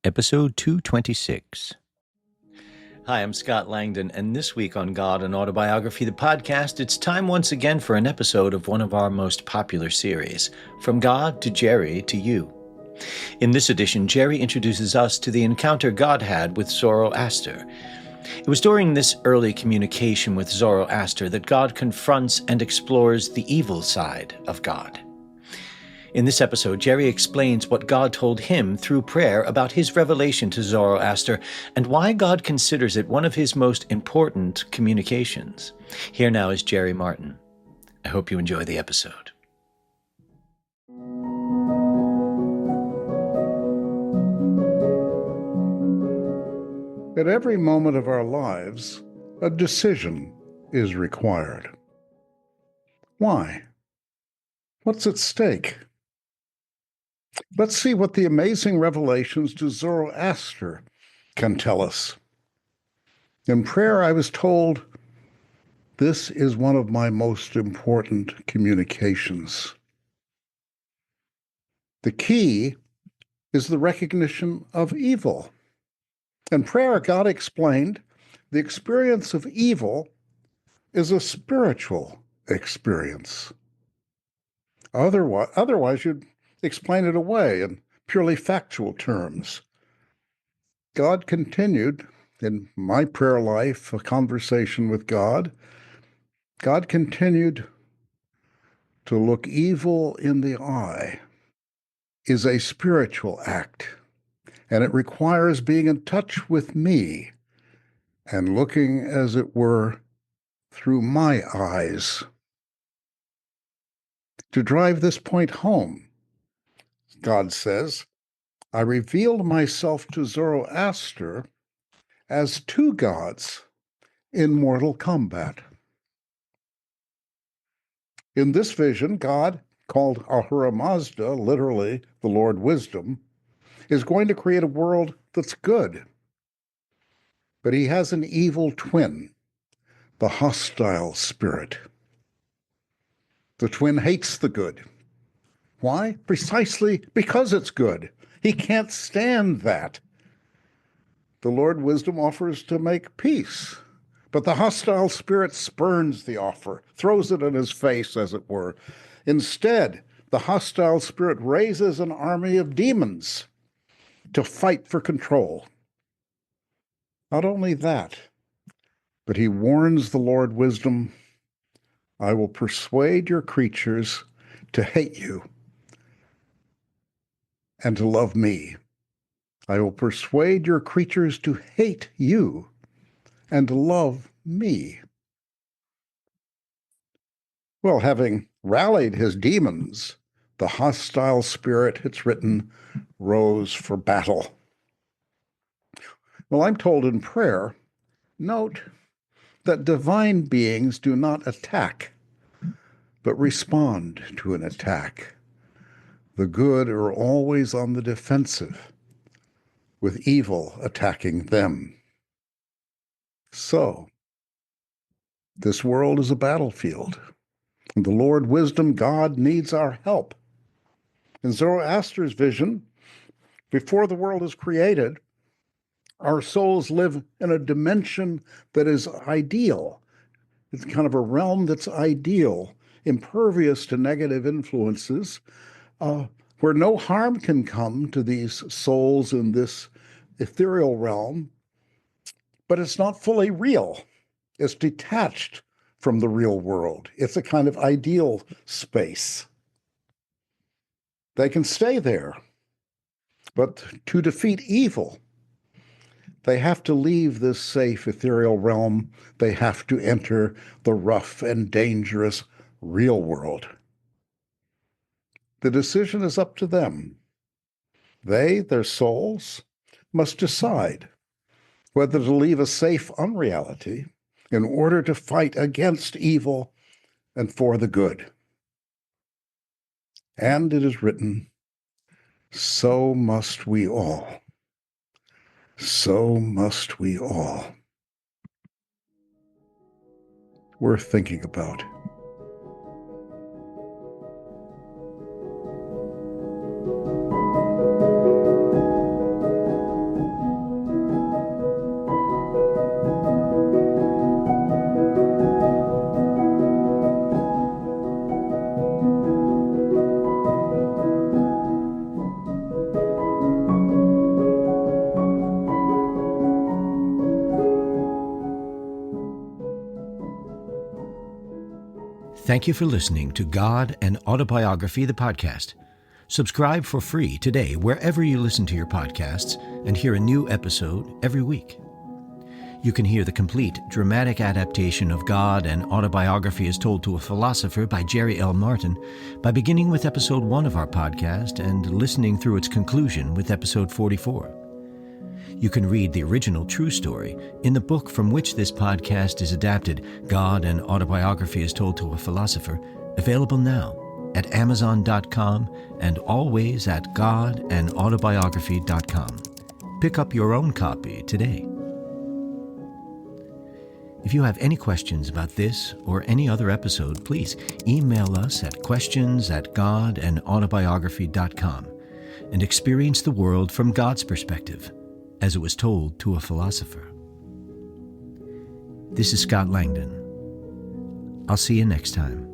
Episode 226. Hi, I'm Scott Langdon, and this week on God and Autobiography, the podcast, it's time once again for an episode of one of our most popular series, From God to Jerry to You. In this edition, Jerry introduces us to the encounter God had with Zoroaster. It was during this early communication with Zoroaster that God confronts and explores the evil side of God. In this episode, Jerry explains what God told him through prayer about his revelation to Zoroaster and why God considers it one of his most important communications. Here now is Jerry Martin. I hope you enjoy the episode. At every moment of our lives, a decision is required. Why? What's at stake? Let's see what the amazing revelations to Zoroaster can tell us. In prayer, I was told, this is one of my most important communications. The key is the recognition of evil. In prayer, God explained, the experience of evil is a spiritual experience. Otherwise, you'd explain it away in purely factual terms. God continued, in my prayer life, a conversation with God, God continued to look evil in the eye is a spiritual act, and it requires being in touch with me and looking, as it were, through my eyes. To drive this point home, God says, I revealed myself to Zoroaster as two gods in mortal combat. In this vision, God, called Ahura Mazda, literally the Lord Wisdom, is going to create a world that's good. But he has an evil twin, the hostile spirit. The twin hates the good. Why? Precisely because it's good. He can't stand that. The Lord Wisdom offers to make peace, but the hostile spirit spurns the offer, throws it in his face, as it were. Instead, the hostile spirit raises an army of demons to fight for control. Not only that, but he warns the Lord Wisdom, I will persuade your creatures to hate you and to love me. I will persuade your creatures to hate you and to love me. Well, having rallied his demons, the hostile spirit, it's written, rose for battle. Well, I'm told in prayer, note that divine beings do not attack, but respond to an attack. The good are always on the defensive, with evil attacking them. So, this world is a battlefield. And the Lord Wisdom, God, needs our help. In Zoroaster's vision, before the world is created, our souls live in a dimension that is ideal. It's kind of a realm that's ideal, impervious to negative influences, where no harm can come to these souls in this ethereal realm, but it's not fully real. It's detached from the real world. It's a kind of ideal space. They can stay there, but to defeat evil, they have to leave this safe ethereal realm. They have to enter the rough and dangerous real world. The decision is up to them. They, their souls, must decide whether to leave a safe unreality in order to fight against evil and for the good. And it is written, so must we all. So must we all. Worth thinking about. Thank you for listening to God and Autobiography, the podcast. Subscribe for free today wherever you listen to your podcasts and hear a new episode every week. You can hear the complete dramatic adaptation of God and Autobiography as Told to a Philosopher by Jerry L. Martin by beginning with episode 1 of our podcast and listening through its conclusion with episode 44. You can read the original true story in the book from which this podcast is adapted, God and Autobiography as Told to a Philosopher, available now at Amazon.com and always at godandautobiography.com. Pick up your own copy today. If you have any questions about this or any other episode, please email us at questions@godandautobiography.com and experience the world from God's perspective, as it was told to a philosopher. This is Scott Langdon. I'll see you next time.